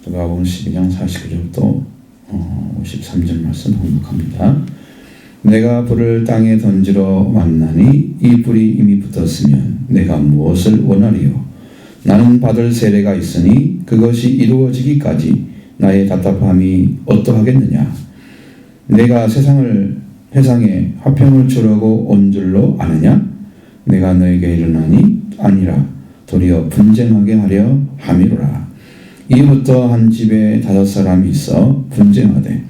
누가복음 12장 49절부터 53절 말씀 봉독합니다. 내가 불을 땅에 던지러 왔나니 이 불이 이미 붙었으면 내가 무엇을 원하리요? 나는 받을 세례가 있으니 그것이 이루어지기까지 나의 답답함이 어떠하겠느냐? 내가 세상에 화평을 주려고 온 줄로 아느냐? 내가 너에게 이르나니 아니라 도리어 분쟁하게 하려 함이로라. 이후부터 한 집에 5사람이 있어 분쟁하되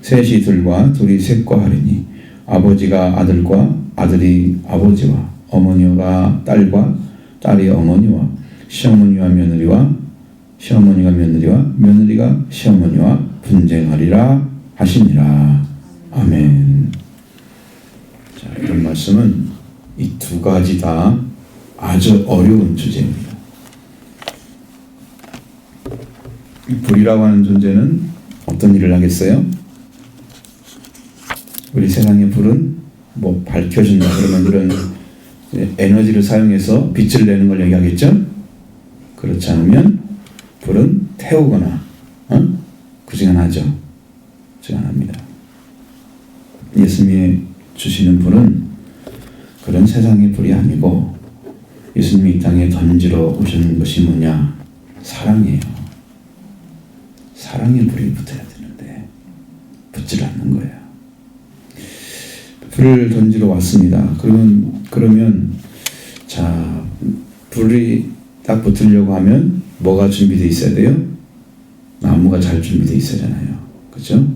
셋이 들과 둘이 셋과 하리니 아버지가 아들과 아들이 아버지와 어머니가 딸과 딸이 어머니와 시어머니가 며느리와 시어머니가 며느리와 며느리가 시어머니와 분쟁하리라 하시니라. 아멘. 자, 이런 말씀은 이 두 가지 다 아주 어려운 주제입니다. 불이라고 하는 존재는 어떤 일을 하겠어요? 우리 세상의 불은 뭐 밝혀준다 그러면 이런 에너지를 사용해서 빛을 내는 걸 얘기하겠죠? 그렇지 않으면 불은 태우거나 그중하나죠. 그중하나입니다. 예수님이 주시는 불은 그런 세상의 불이 아니고 예수님이 이 땅에 던지러 오시는 것이 뭐냐? 사랑이에요. 사랑의 불이 붙어야 되는데 붙질 않는 거예요. 불을 던지러 왔습니다. 그러면 자, 불이 딱 붙으려고 하면 뭐가 준비되어 있어야 돼요? 나무가 잘 준비되어 있어야잖아요. 그렇죠?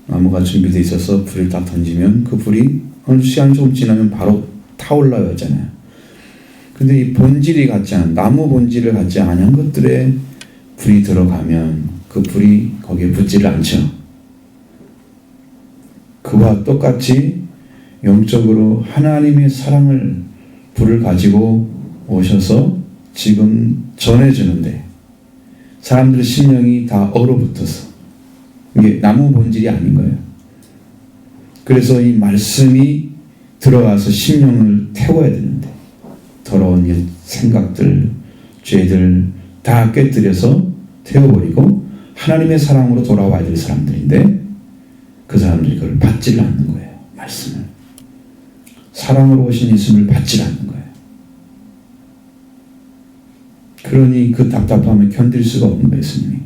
나무가 준비되어 있어서 불을 딱 던지면 그 불이 어느 시간 조금 지나면 바로 타올라야 하잖아요. 근데 이 본질이 같지 않은 나무 본질을 갖지 않은 것들에 불이 들어가면 그 불이 거기에 붙지를 않죠. 그와 똑같이 영적으로 하나님의 사랑을 불을 가지고 오셔서 지금 전해주는데 사람들의 심령이 다 얼어붙어서 이게 나무 본질이 아닌 거예요. 그래서 이 말씀이 들어가서 심령을 태워야 되는데 더러운 생각들, 죄들 다 깨뜨려서 태워버리고 하나님의 사랑으로 돌아와야 될 사람들인데 그 사람들이 그걸 받지를 않는 거예요. 말씀을. 사랑으로 오신 예수님을 받지를 않는 거예요. 그러니 그 답답함을 견딜 수가 없는 거예요. 예수님이.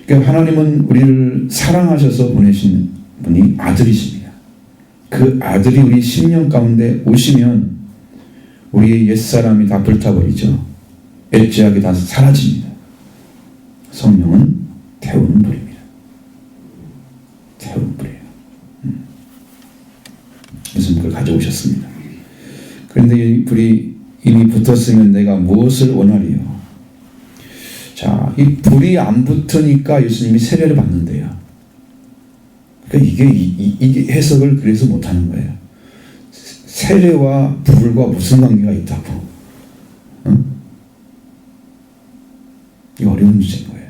그러니까 하나님은 우리를 사랑하셔서 보내신 분이 아들이십니다. 그 아들이 우리 심령 가운데 오시면 우리의 옛사람이 다 불타버리죠. 엣지하게 다 사라집니다. 성령은 태우는 불입니다. 태우는 불이에요. 무슨 불을 가져오셨습니다. 그런데 이 불이 이미 붙었으면 내가 무엇을 원하리요? 자, 이 불이 안 붙으니까 예수님이 세례를 받는데요. 그러니까 이게 해석을 그래서 못하는 거예요. 세례와 불과 무슨 관계가 있다고? 이 어려운 주제인 거예요.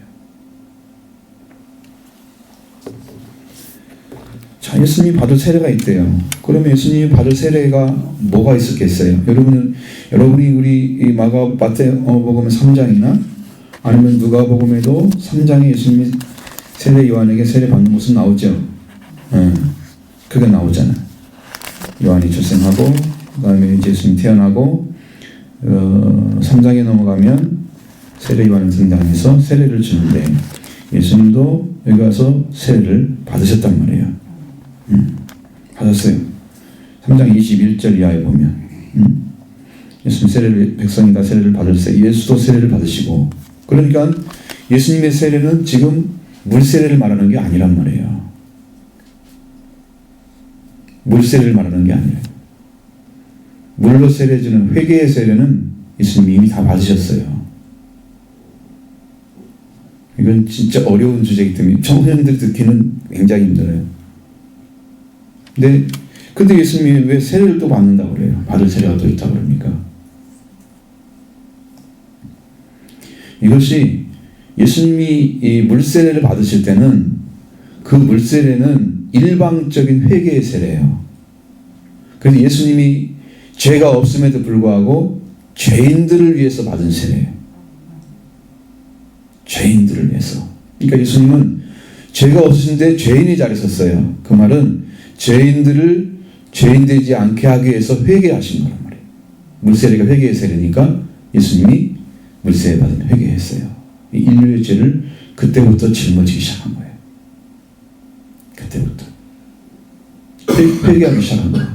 자, 예수님이 받을 세례가 있대요. 그러면 예수님이 받을 세례가 뭐가 있었겠어요? 여러분이 우리 마태복음 3장이나 아니면 누가복음에도 3장에 예수님이 세례 요한에게 세례 받는 모습 나오죠. 그게 나오잖아요. 요한이 출생하고 그다음에 이제 예수님 태어나고 3장에 넘어가면 세례 요한이 등장해서 세례를 주는데 예수님도 여기 와서 세례를 받으셨단 말이에요. 받았어요. 3장 21절 이하에 보면 예수님 백성이 다 세례를 받을세. 예수도 세례를 받으시고 그러니까 예수님의 세례는 지금 물세례를 말하는 게 아니란 말이에요. 물세례를 말하는 게 아니에요. 물로 세례 주는 회개의 세례는 예수님이 이미 다 받으셨어요. 이건 진짜 어려운 주제이기 때문에 청소년들이 듣기는 굉장히 힘들어요. 근데 예수님이 왜 세례를 또 받는다고 그래요? 받을 세례가 또 있다고 그럽니까? 이것이 예수님이 이 물세례를 받으실 때는 그 물세례는 일방적인 회개의 세례예요. 그래서 예수님이 죄가 없음에도 불구하고 죄인들을 위해서 받은 세례예요. 죄인들을 위해서. 그러니까 예수님은 죄가 없으신데 죄인이 자리에 섰어요. 그 말은 죄인들을 죄인 되지 않게 하기 위해서 회개하신 거란 말이에요. 물세례가 회개의 세례니까 예수님이 물세례 받은 회개했어요. 인류의 죄를 그때부터 짊어지기 시작한 거예요. 그때부터 회개하기 시작한 거예요.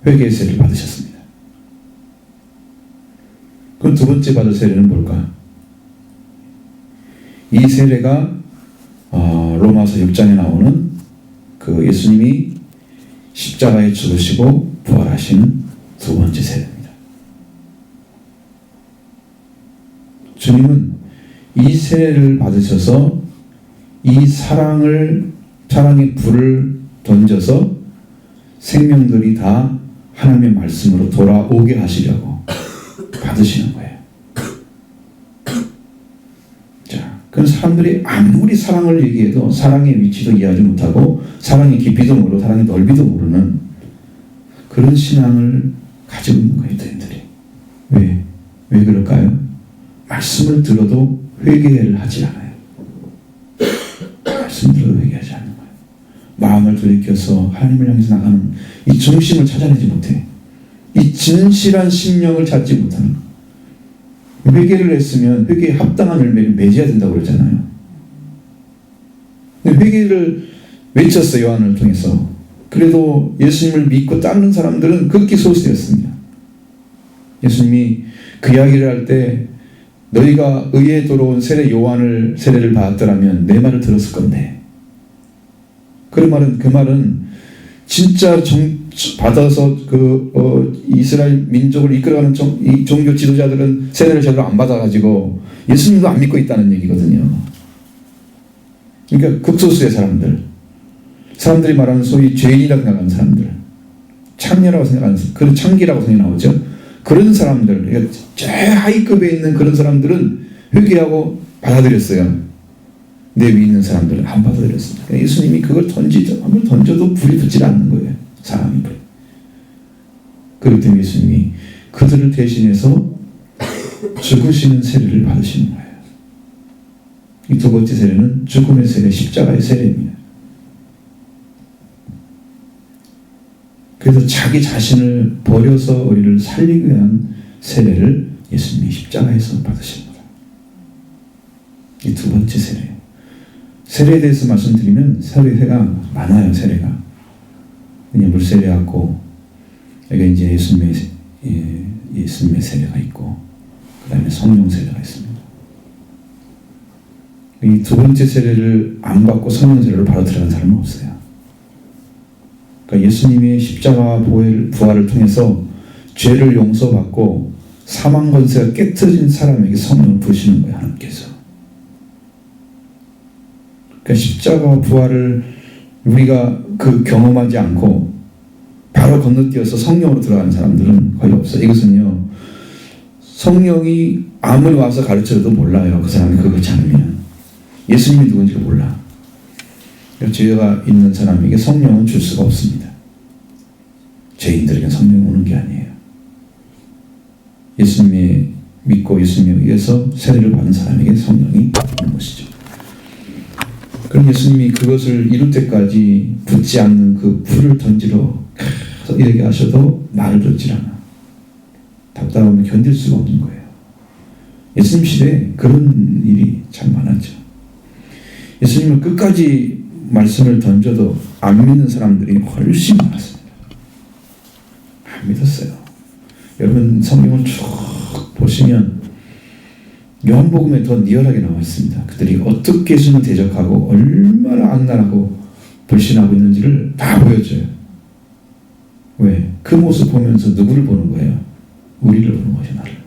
회개의 세례를 받으셨습니다. 그럼 두 번째 받을 세례는 뭘까? 이 세례가 로마서 6장에 나오는 그 예수님이 십자가에 죽으시고 부활하시는 두 번째 세례입니다. 주님은 이 세례를 받으셔서 이 사랑의 불을 던져서 생명들이 다 하나님의 말씀으로 돌아오게 하시려고 받으시는 거예요. 자, 그런 사람들이 아무리 사랑을 얘기해도 사랑의 위치도 이해하지 못하고 사랑의 깊이도 모르고 사랑의 넓이도 모르는 그런 신앙을 가지고 있는 거예요, 저희들이. 왜 그럴까요? 말씀을 들어도 회개를 하지 않아요. 말씀을 들어도 회개하지 않는 거예요. 마음을 돌이켜서 하나님을 향해서 나가는 이 중심을 찾아내지 못해. 이 진실한 심령을 찾지 못하는 거예요. 회개를 했으면 회개에 합당한 열매를 맺어야 된다고 그러잖아요. 근데 회개를 외쳤어요, 요한을 통해서. 그래도 예수님을 믿고 따르는 사람들은 극히 소수였습니다. 예수님이 그 이야기를 할 때 너희가 의에 들어온 세례 요한을 세례를 받았더라면 내 말을 들었을 건데, 그 말은 진짜 받아서 이스라엘 민족을 이끌어가는 이 종교 지도자들은 세례를 제대로 안 받아가지고 예수님도 안 믿고 있다는 얘기거든요. 그러니까 극소수의 사람들이 말하는 소위 죄인이라고 생각하는 사람들, 창녀라고 생각하는 그런 창기라고 생각이 나오죠. 그런 사람들, 그러니까 최하위급에 있는 그런 사람들은 회개하고 받아들였어요. 내 위에 있는 사람들은 안 받아들였습니다. 그러니까 예수님이 그걸 한번 던져도 불이 붙지 않는 거예요. 사랑의 불이. 그렇기 때문에 예수님이 그들을 대신해서 죽으시는 세례를 받으시는 거예요. 이 두 번째 세례는 죽음의 세례, 십자가의 세례입니다. 그래서 자기 자신을 버려서 우리를 살리기 위한 세례를 예수님이 십자가에서 받으신 거다. 이 두 번째 세례예요. 세례에 대해서 말씀드리면 세례가 많아요. 세례가. 그냥 물세례하고 여기 이제 예수님의 세례가 있고 그 다음에 성령 세례가 있습니다. 이 두 번째 세례를 안 받고 성령 세례를 바로 들어간 사람은 없어요. 그러니까 예수님의 십자가 부활을 통해서 죄를 용서받고 사망 권세가 깨트진 사람에게 성령을 부으시는 거예요, 하나님께서. 그러니까 십자가 부활을 우리가 경험하지 않고 바로 건너뛰어서 성령으로 들어가는 사람들은 거의 없어요. 이것은요, 성령이 아무리 와서 가르쳐도 몰라요. 그 사람이 그렇지 않으면. 예수님이 누군지를 몰라. 죄가 있는 사람에게 성령은 줄 수가 없습니다. 죄인들에게 성령이 오는 게 아니에요. 예수님이 믿고 예수님에 의해서 세례를 받은 사람에게 성령이 오는 것이죠. 그럼 예수님이 그것을 이룰 때까지 붙지 않는 그 불을 던지러 얘기하셔도 말을 듣질 않아. 답답하면 견딜 수가 없는 거예요. 예수님 시대에 그런 일이 참 많았죠. 예수님을 끝까지 말씀을 던져도 안 믿는 사람들이 훨씬 많았습니다. 안 믿었어요. 여러분 성경을 쭉 보시면 요한복음에 더 리얼하게 나와 있습니다. 그들이 어떻게 예수님을 대적하고 얼마나 악랄하고 불신하고 있는지를 다 보여줘요. 왜? 그 모습 보면서 누구를 보는 거예요? 우리를 보는 거죠. 나를.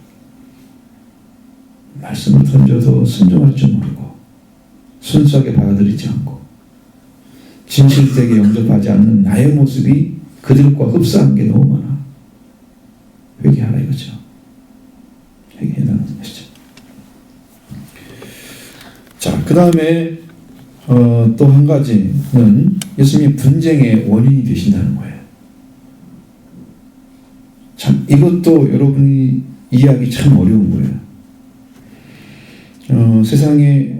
말씀을 던져도 순종할 줄 모르고 순수하게 받아들이지 않고 진실되게 영접하지 않는 나의 모습이 그들과 흡사한 게 너무 많아. 회개하라 이거죠. 회개해라는 것이죠. 자, 그 다음에 또 한 가지는 예수님이 분쟁의 원인이 되신다는 거예요. 참 이것도 여러분이 이해하기 참 어려운 거예요.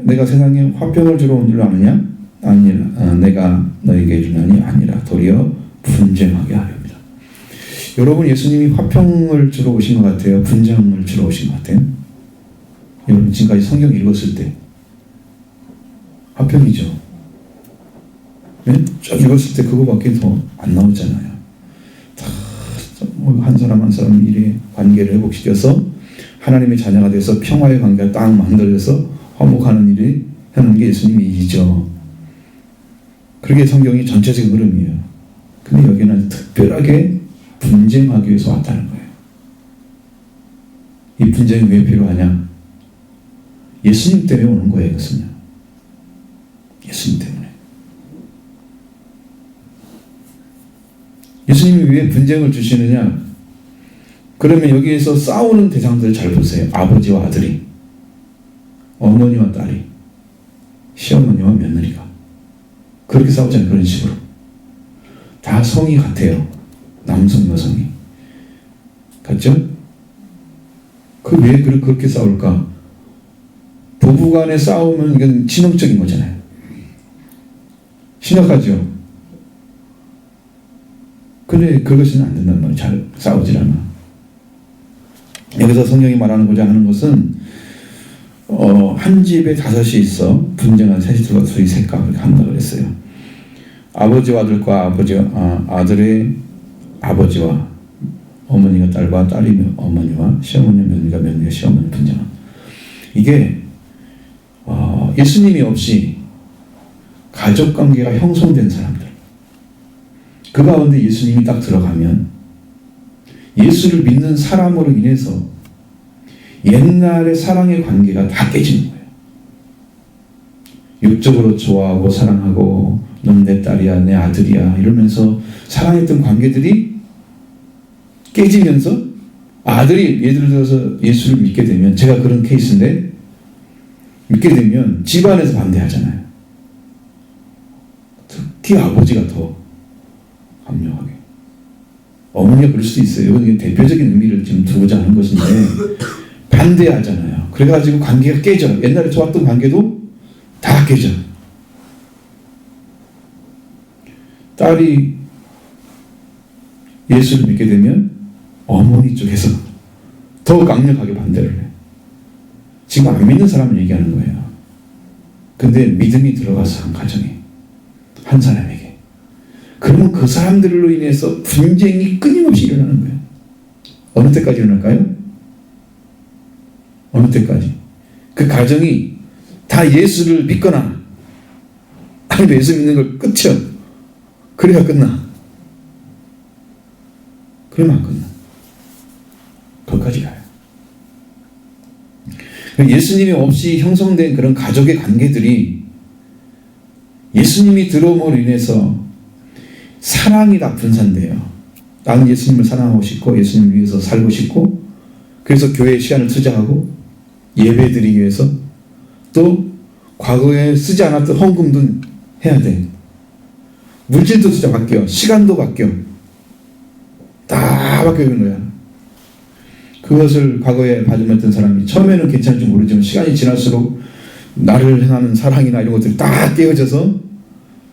내가 세상에 화평을 주러 온 줄 아느냐? 아니라 내가 너에게 이르노니 아니라 도리어 분쟁하게 하렵니다. 여러분, 예수님이 화평을 주러 오신 것 같아요? 분쟁을 주러 오신 것 같아요? 여러분 지금까지 성경 읽었을 때 화평이죠. 네? 쭉 읽었을 때 그거밖에 더 안 나오잖아요. 다 한 사람 한 사람 일에 관계를 회복시켜서 하나님의 자녀가 돼서 평화의 관계가 딱 만들어져서 화목하는 일이 하는 게 예수님의 일이죠. 그게 성경이 전체적인 흐름이에요. 근데 여기는 특별하게 분쟁하기 위해서 왔다는 거예요. 이 분쟁이 왜 필요하냐? 예수님 때문에 오는 거예요. 이것은요. 예수님 때문에. 예수님이 왜 분쟁을 주시느냐? 그러면 여기에서 싸우는 대상들을 잘 보세요. 아버지와 아들이, 어머니와 딸이, 시어머니와 며느리가 그렇게 싸우잖아요. 그런 식으로 다 성이 같아요. 남성 여성이 같죠? 왜 그렇게 싸울까? 부부간의 싸움은 이건 신앙적인 거잖아요. 신학하죠. 근데 그것은 안 된단 말이에요. 잘 싸우질 않아. 여기서 성경이 말하고자 하는 것은 한 집에 다섯이 있어 분쟁한 셋이 들어가 둘이 셋가 그렇게 한다 그랬어요. 아버지와 아들과 아들의 아버지와 어머니가 딸과 딸이 어머니와 시어머니 며느리가 며느리가 시어머니 분쟁한 이게 예수님이 없이 가족관계가 형성된 사람들 그 가운데 예수님이 딱 들어가면 예수를 믿는 사람으로 인해서 옛날의 사랑의 관계가 다 깨지는 거예요. 육적으로 좋아하고 사랑하고 넌 내 딸이야 내 아들이야 이러면서 사랑했던 관계들이 깨지면서 아들이 예를 들어서 예수를 믿게 되면 제가 그런 케이스인데 믿게 되면 집안에서 반대하잖아요. 특히 아버지가 더 강력하게 어머니가 그럴 수도 있어요. 이건 대표적인 의미를 지금 두고자 하는 것인데 반대하잖아요. 그래가지고 관계가 깨져. 옛날에 좋았던 관계도 다 깨져. 딸이 예수를 믿게 되면 어머니 쪽에서 더 강력하게 반대를 해. 지금 안 믿는 사람을 얘기하는 거예요. 근데 믿음이 들어가서 한 가정에 한 사람에게 그러면 그 사람들로 인해서 분쟁이 끊임없이 일어나는 거예요. 어느 때까지 일어날까요? 어느 때까지? 그 가정이 다 예수를 믿거나 아니면 예수 믿는 걸 끝이요. 그래야 끝나. 그러면 안 끝나. 거기까지 가요. 예수님이 없이 형성된 그런 가족의 관계들이 예수님이 들어옴으로 인해서 사랑이 다 분산돼요. 나는 예수님을 사랑하고 싶고 예수님을 위해서 살고 싶고 그래서 교회에 시간을 투자하고 예배 드리기 위해서 또 과거에 쓰지 않았던 헌금도 해야 돼. 물질도 진짜 바뀌어. 시간도 바뀌어. 다 바뀌어 있는 거야. 그것을 과거에 받으면던 사람이 처음에는 괜찮을지 모르지만 시간이 지날수록 나를 향하는 사랑이나 이런 것들이 다 깨어져서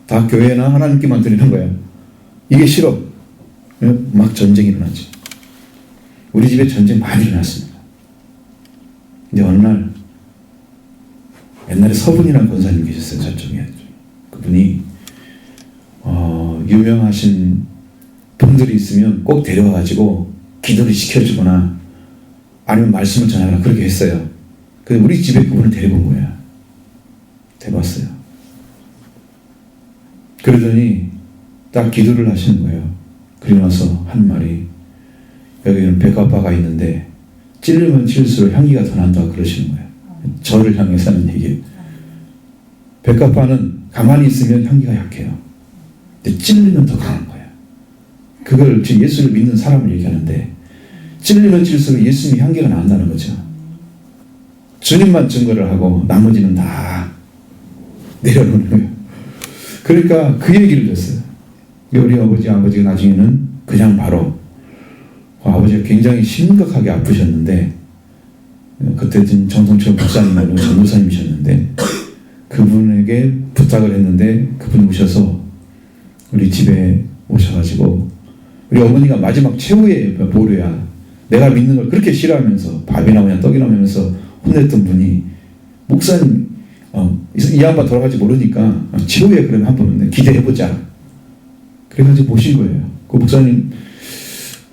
다 교회나 하나님께만 드리는 거야. 이게 싫어. 막 전쟁이 일어나지. 우리 집에 전쟁 많이 일어났습니다. 근데 어느 날 옛날에 서분이라는 권사님 계셨어요. 저쪽에. 그분이 유명하신 분들이 있으면 꼭 데려와가지고 기도를 시켜주거나 아니면 말씀을 전하거나 그렇게 했어요. 그래서 우리 집에 그분을 데리고 온 거야. 데려왔어요. 그러더니 딱 기도를 하시는 거예요. 그리고 나서 한 말이 여기는 백합화가 있는데 찔르면 찔릴수록 향기가 더 난다 그러시는 거예요. 저를 향해서 하는 얘기예요. 백합화는 가만히 있으면 향기가 약해요. 근데 찔리면 더 강한 거예요. 그걸 지금 예수를 믿는 사람을 얘기하는데 찔리면 찔릴수록 예수님의 향기가 난다는 거죠. 주님만 증거를 하고 나머지는 다 내려놓는 거예요. 그러니까 그 얘기를 했어요. 우리 아버지가 나중에는 그냥 바로 아버지가 굉장히 심각하게 아프셨는데 그때 정동철 목사님 아니고 전도사님이셨는데 그분에게 부탁을 했는데 그분이 오셔서 우리 집에 오셔가지고 우리 어머니가 마지막 최후의 보루야. 내가 믿는 걸 그렇게 싫어하면서 밥이나 그냥 떡이나 먹으면서 혼냈던 분이 목사님 이 양반 돌아갈지 모르니까 최후에 그러면 한번 기대해보자. 그래가지고 모신 거예요. 그 목사님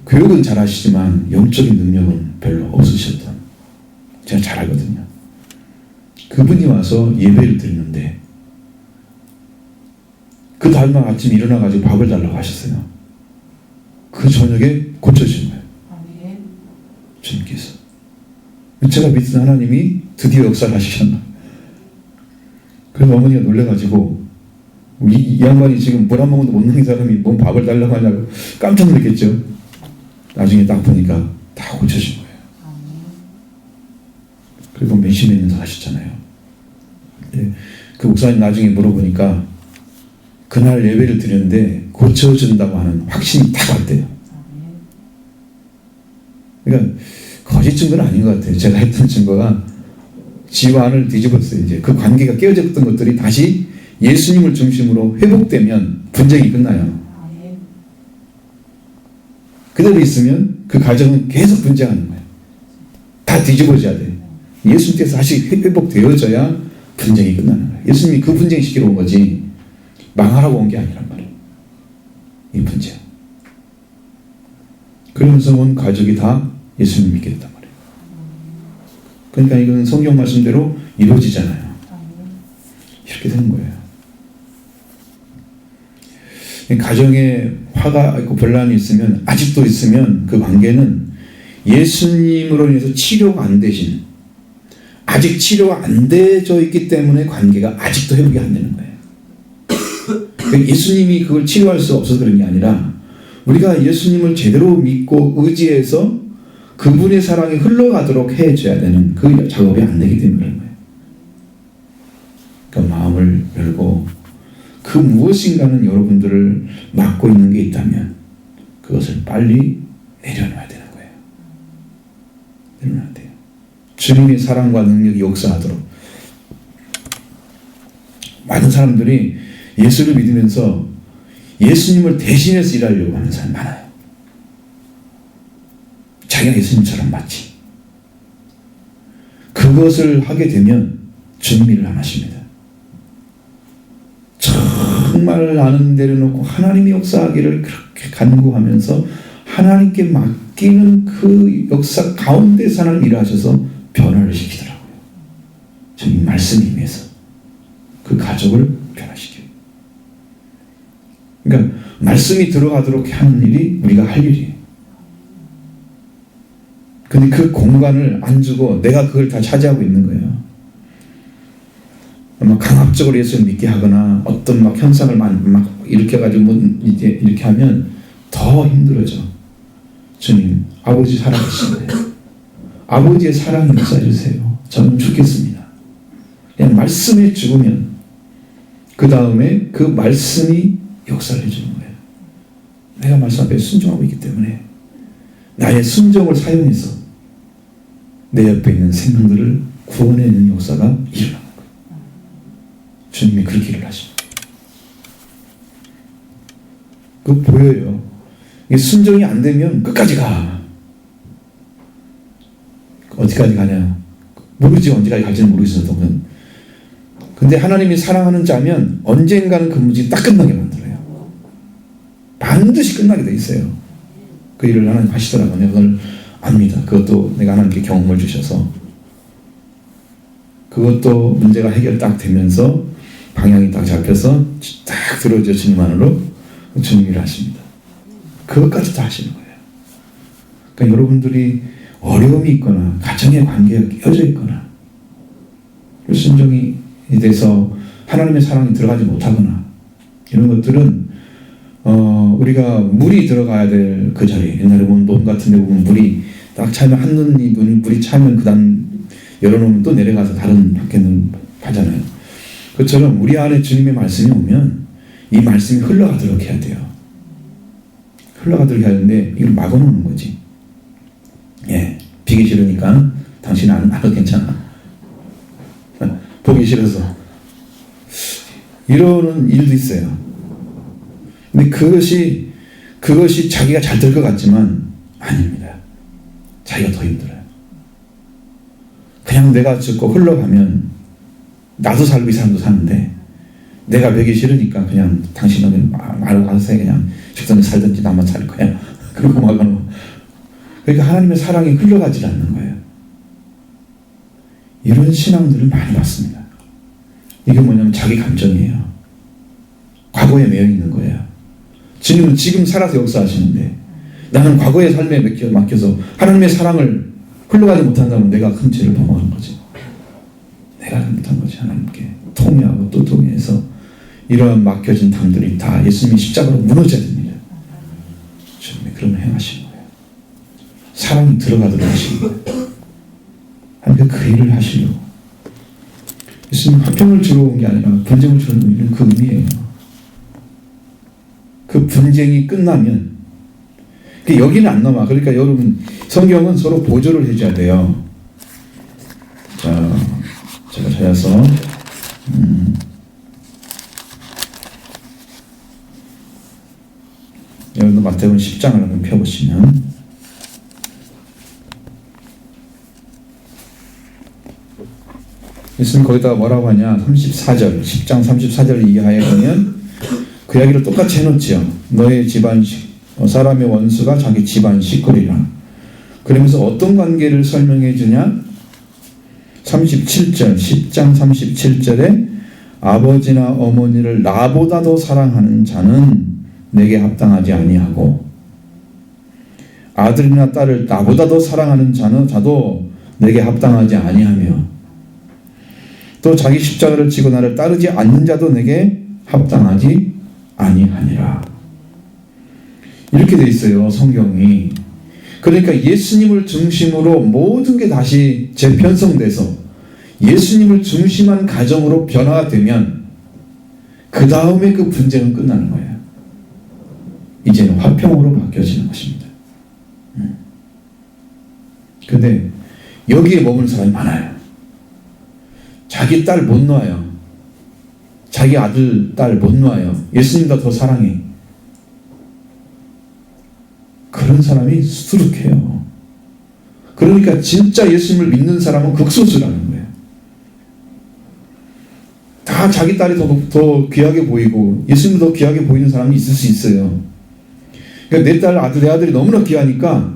교육은 잘 하시지만 영적인 능력은 별로 없으셨던 제가 잘 알거든요. 그분이 와서 예배를 드리는데 그 다음날 아침에 일어나가지고 밥을 달라고 하셨어요. 그 저녁에 고쳐진 거예요. 주님께서. 제가 믿는 하나님이 드디어 역사를 하시셨나. 그래서 어머니가 놀래가지고 이 양반이 지금 물 한 모금도 못 먹는 사람이 뭔 밥을 달라고 하냐고 깜짝 놀랐겠죠. 나중에 딱 보니까 다 고쳐진 거예요. 그리고 몇십몇 년 하셨잖아요. 그 목사님 나중에 물어보니까 그날 예배를 드렸는데 고쳐준다고 하는 확신이 딱 왔대요. 그러니까 거짓 증거는 아닌 것 같아요. 제가 했던 증거가 집안을 뒤집었어요. 이제 그 관계가 깨어졌던 것들이 다시 예수님을 중심으로 회복되면 분쟁이 끝나요. 그대로 있으면 그 가정은 계속 분쟁하는 거예요. 다 뒤집어져야 돼요. 예수님께서 다시 회복되어져야 분쟁이 끝나는 거예요. 예수님이 그 분쟁 시키러 온 거지 망하라고 온 게 아니란 말이에요. 이 분쟁. 그러면서 온 가족이 다 예수님 믿게 됐단 말이에요. 그러니까 이건 성경 말씀대로 이루어지잖아요. 이렇게 되는 거예요. 가정에 화가 있고 분란이 있으면 아직도 있으면 그 관계는 예수님으로 인해서 치료가 안 되신 아직 치료가 안 되어져 있기 때문에 관계가 아직도 회복이 안 되는 거예요. 그러니까 예수님이 그걸 치료할 수 없어서 그런 게 아니라 우리가 예수님을 제대로 믿고 의지해서 그분의 사랑이 흘러가도록 해줘야 되는 그 작업이 안 되기 때문에 그런 거예요. 그러니까 마음을 열고 그 무엇인가는 여러분들을 막고 있는 게 있다면 그것을 빨리 내려놔야 되는 거예요. 내려놔야 돼요. 주님의 사랑과 능력이 역사하도록. 많은 사람들이 예수를 믿으면서 예수님을 대신해서 일하려고 하는 사람이 많아요. 자기가 예수님처럼 마치. 그것을 하게 되면 주님 일을 안 하십니다. 정말 나는 내려놓고 하나님이 역사하기를 그렇게 간구하면서 하나님께 맡기는 그 역사 가운데서 하나님 일하셔서 변화를 시키더라고요. 주님 말씀에 임해서 그 가족을 변화시켜요. 그러니까 말씀이 들어가도록 하는 일이 우리가 할 일이에요. 근데 그 공간을 안 주고 내가 그걸 다 차지하고 있는 거예요. 막 강압적으로 예수를 믿게 하거나 어떤 막 현상을 막 일으켜가지고 뭐 이제 이렇게 하면 더 힘들어져. 주님, 아버지 살아계신데 아버지의 사랑이 역사해 주세요. 저는 죽겠습니다. 그냥 말씀에 죽으면 그 다음에 그 말씀이 역사를 해주는 거예요. 내가 말씀 앞에 순종하고 있기 때문에 나의 순종을 사용해서 내 옆에 있는 생명들을 구원해내는 역사가 일어나는 거예요. 주님이 그렇게 일을 하십니다. 그거 보여요. 이게 순종이 안 되면 끝까지 가. 어디까지 가냐? 모르지. 언제까지 갈지는 모르겠어도. 근데 하나님이 사랑하는 자면 언젠가는 그 문제가 딱 끝나게 만들어요. 반드시 끝나게 돼 있어요. 그 일을 하나님 하시더라고요. 내가 그걸 압니다. 그것도 내가 하나님께 경험을 주셔서 그것도 문제가 해결 딱 되면서 방향이 딱 잡혀서 딱 들어져 주님 안으로 주님 일을 하십니다. 그것까지 다 하시는 거예요. 그러니까 여러분들이 어려움이 있거나 가정의 관계가 깨어져 있거나 불순종이 돼서 하나님의 사랑이 들어가지 못하거나 이런 것들은 우리가 물이 들어가야 될 그 자리. 옛날에 보면 논 같은 데 보면 물이 딱 차면 한눈이 물이 차면 그 다음 열어놓으면 또 내려가서 다른 밖에는 하잖아요. 그처럼 우리 안에 주님의 말씀이 오면 이 말씀이 흘러가도록 해야 돼요. 흘러가도록 해야 하는데 이걸 막아놓는 거지. 예, 비기 싫으니까 당신은 안 와도 괜찮아. 보기 싫어서. 이러는 일도 있어요. 근데 그것이 자기가 잘 될 것 같지만 아닙니다. 자기가 더 힘들어요. 그냥 내가 죽고 흘러가면 나도 살고 이 사람도 사는데 내가 배기 싫으니까 그냥 당신은 알아서 해. 그냥 죽든지 살든지 나만 살 거야. 그러고 막아놓고. 그러니까 하나님의 사랑이 흘러가지 않는 거예요. 이런 신앙들을 많이 봤습니다. 이게 뭐냐면 자기 감정이에요. 과거에 매여 있는 거예요. 주님은 지금 살아서 역사하시는데 나는 과거의 삶에 맡겨서 하나님의 사랑을 흘러가지 못한다면 내가 큰 죄를 범하는 거지. 내가 잘못한 거지. 하나님께 통회하고 또 통회해서 이러한 맡겨진 담들이 다 예수님의 십자가로 무너져야 됩니다. 주님이 그런 행하시는 거예요. 사랑이 들어가도록 하시는 거예요. 하나님께 그 일을 하시려고. 예수님 화평을 주러 온 게 아니라 분쟁을 주러 온 일은 그 의미예요. 그 분쟁이 끝나면 여기는 안 남아. 그러니까 여러분 성경은 서로 보조를 해줘야 돼요. 자, 제가 찾아서 여러분도 마태복음 10장을 한번 펴보시면 예수님 거기다가 뭐라고 하냐 34절 10장 34절 이하에 보면 그 이야기를 똑같이 해놓지요. 너의 집안 사람의 원수가 자기 집안 식구리라. 그러면서 어떤 관계를 설명해 주냐 37절 10장 37절에 아버지나 어머니를 나보다 더 사랑하는 자는 내게 합당하지 아니하고 아들이나 딸을 나보다 더 사랑하는 자도 내게 합당하지 아니하며 또 자기 십자가를 지고 나를 따르지 않는 자도 내게 합당하지 아니하니라. 이렇게 돼 있어요. 성경이. 그러니까 예수님을 중심으로 모든 게 다시 재편성돼서 예수님을 중심한 가정으로 변화가 되면 그 다음에 그 분쟁은 끝나는 거예요. 이제는 화평으로 바뀌어지는 것입니다. 근데 여기에 머무는 사람이 많아요. 자기 딸 못 놔요. 자기 아들, 딸 못 놔요. 예수님보다 더 사랑해. 그런 사람이 수두룩해요. 그러니까 진짜 예수님을 믿는 사람은 극소수라는 거예요. 다 자기 딸이 더 귀하게 보이고 예수님 더 귀하게 보이는 사람이 있을 수 있어요. 그러니까 내 딸, 아들, 내 아들이 너무나 귀하니까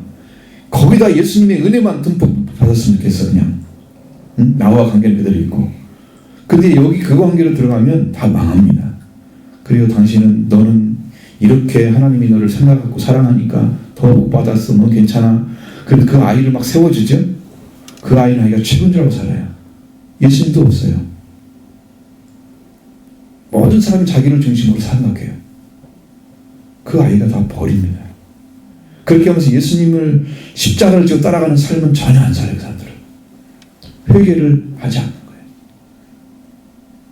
거기다 예수님의 은혜만 듬뿍 받았으면 좋겠어. 그냥 나와 관계는 그대로 있고. 근데 여기 그 관계로 들어가면 다 망합니다. 그리고 너는 이렇게 하나님이 너를 생각하고 사랑하니까 더 복 받았어. 넌 괜찮아. 그래서 그 아이를 막 세워주죠. 그 아이는 아이가 최고인 줄 알고 살아요. 예수님도 없어요. 모든 사람이 자기를 중심으로 생각해요. 그 아이가 다 버립니다. 그렇게 하면서 예수님을 십자가를 지고 따라가는 삶은 전혀 안 살아요. 그 사람들은. 회개를 하지 않는 거예요.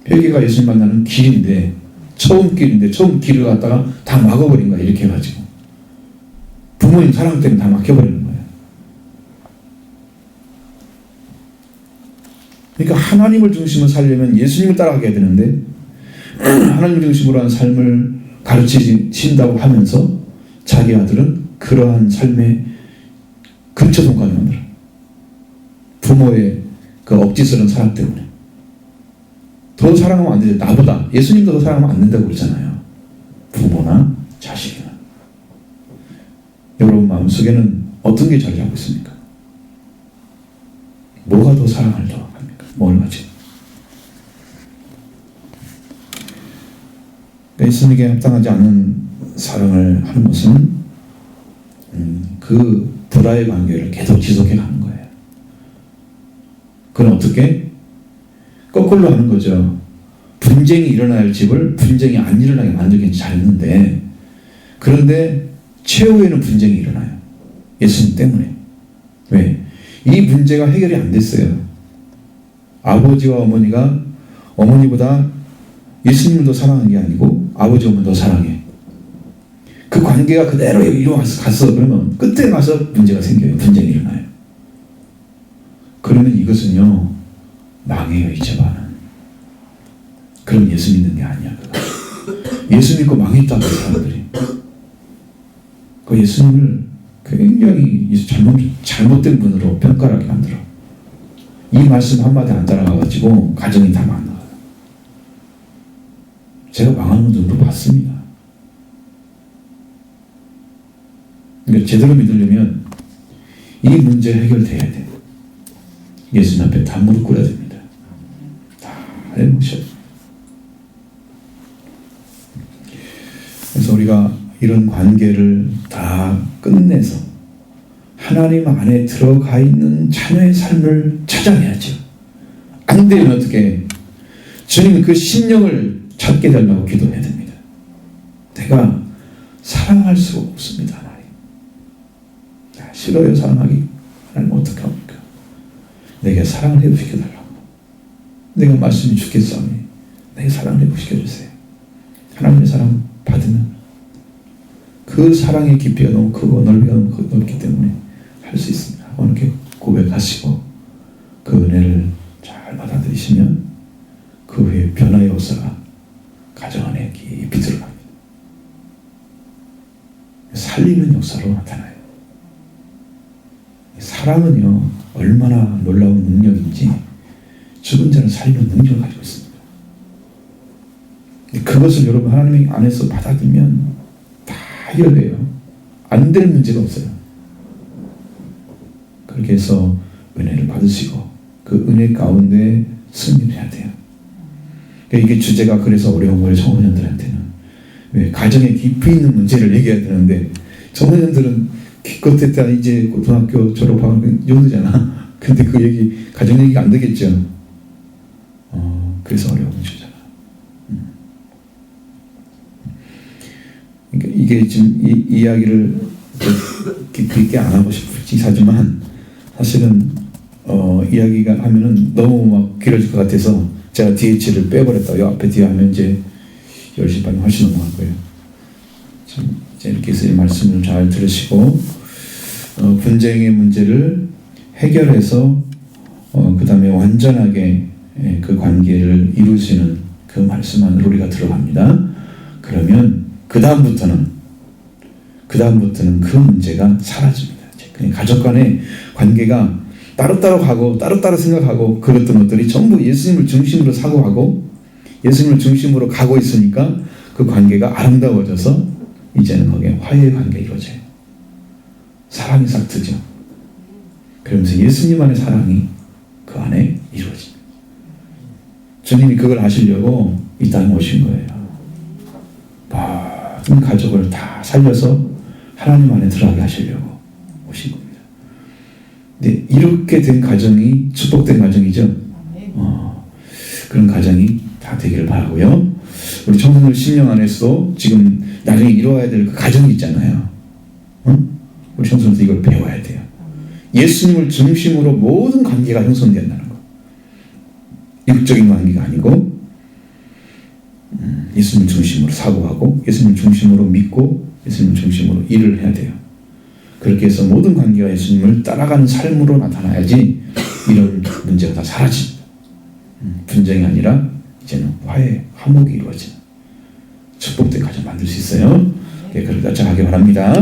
회개가 예수님 만나는 길인데 처음 길을 갖다가 다 막아버린 거야. 이렇게 해가지고 부모님 사랑 때문에 다 막혀버리는 거예요. 그러니까 하나님을 중심으로 살려면 예수님을 따라가게 되는데 하나님을 중심으로 한 삶을 가르치신다고 하면서 자기 아들은 그러한 삶의 근처동까지 만들어. 부모의 그 억지스러운 사랑 때문에. 더 사랑하면 안 되죠. 나보다. 예수님도 더 사랑하면 안 된다고 그러잖아요. 부모나 자식이나. 여러분 마음속에는 어떤 게 자리 잡고 있습니까? 뭐가 더 사랑을 더 합니까? 뭘 가지고? 예수님에게 합당하지 않은 사랑을 하는 것은 그 불화의 관계를 계속 지속해 가는 거예요. 그건 어떻게? 거꾸로 하는 거죠. 분쟁이 일어나야 할 집을 분쟁이 안 일어나게 만들긴 잘했는데 그런데 최후에는 분쟁이 일어나요. 예수님 때문에. 왜? 이 문제가 해결이 안 됐어요. 아버지와 어머니가 어머니보다 예수님을 더 사랑한 게 아니고 아버지 어머니 더 사랑해. 그 관계가 그대로 이루어갔어. 그러면 끝에 가서 문제가 생겨요. 분쟁이 일어나요. 그러면 이것은요 망해요. 이 집안은. 그럼 예수 믿는 게 아니야. 예수 믿고 망했다고 사람들이. 그 예수님을 굉장히 잘못된 분으로 평가하게 만들어. 이 말씀 한마디 안 따라가가지고 가정이 다 망나가요. 제가 망하는 분들도 봤습니다. 그러니까 제대로 믿으려면 이 문제 해결돼야 돼요. 예수님 앞에 다 무릎 꿇어야 됩니다. 다 해보셔야 돼요. 그래서 우리가 이런 관계를 다 끝내서 하나님 안에 들어가 있는 자녀의 삶을 찾아내야죠. 안 되면 어떻게? 주님 그 심령을 찾게 달라고 기도해야 됩니다. 내가 사랑할 수가 없습니다. 하나님. 싫어요 사랑하기. 하나님 어떻게 합니까? 내게 사랑을 회복시켜달라고. 내가 말씀이 죽겠사오니 내게 사랑을 회복시켜주세요. 하나님의 사랑 받으면 그 사랑의 깊이가 너무 크고 넓이가 너무 넓기 때문에 할 수 있습니다. 이렇게 고백하시고 그 은혜를 잘 받아들이시면 그 후에 변화의 역사가 가정 안에 깊이 들어갑니다. 살리는 역사로 나타나요. 사랑은요 얼마나 놀라운 능력인지 죽은 자를 살리는 능력을 가지고 있습니다. 그것을 여러분 하나님 안에서 받아들이면 다 해결돼요. 안 될 문제가 없어요. 그렇게 해서 은혜를 받으시고 그 은혜 가운데 승리를 해야 돼요. 이게 주제가 그래서 어려운 거예요. 청소년들한테는. 왜 가정에 깊이 있는 문제를 얘기해야 되는데 청소년들은 기껏 했다 이제 고등학교 졸업하고 정도잖아. 근데 그 얘기 가정 얘기가 안 되겠죠. 그래서 어려운 주제잖아. 그러니까 이게 지금 이 이야기를 깊이 있게 안 하고 싶지 하지만 사실은 이야기가 하면은 너무 막 길어질 것 같아서 제가 DH를 빼버렸다. 이 앞에 뒤에 하면 이제 10시 반이 훨씬 넘어갈 거예요. 참 이제 이렇게 해서 이 말씀을 잘 들으시고 분쟁의 문제를 해결해서 그 다음에 완전하게 그 관계를 이루시는 그 말씀 안으로 우리가 들어갑니다. 그러면 그 다음부터는 그 문제가 사라집니다. 가족 간의 관계가 따로따로 가고 따로따로 생각하고 그랬던 것들이 전부 예수님을 중심으로 사고하고 예수님을 중심으로 가고 있으니까 그 관계가 아름다워져서 이제는 거기에 화해의 관계가 이루어져요. 사랑이 싹 트죠. 그러면서 예수님 안의 사랑이 그 안에 이루어집니다. 주님이 그걸 하시려고 이 땅에 오신 거예요. 모든 가족을 다 살려서 하나님 안에 들어가게 하시려고 오신 겁니다. 근데 이렇게 된 가정이 축복된 가정이죠. 그런 가정이 다 되기를 바라고요. 우리 청소년 심령 안에서도 지금 나중에 이루어야 될 그 가정이 있잖아요. 우리 청소년도 이걸 배워야 돼요. 예수님을 중심으로 모든 관계가 형성된다는 거. 육적인 관계가 아니고 예수님을 중심으로 사고하고 예수님을 중심으로 믿고 예수님을 중심으로 일을 해야 돼요. 그렇게 해서 모든 관계가 예수님을 따라가는 삶으로 나타나야지 이런 문제가 다 사라집니다. 분쟁이 아니라 이제는 화해, 화목이 이루어지는 축복된 가정 만들 수 있어요. 그렇게 하길 바랍니다.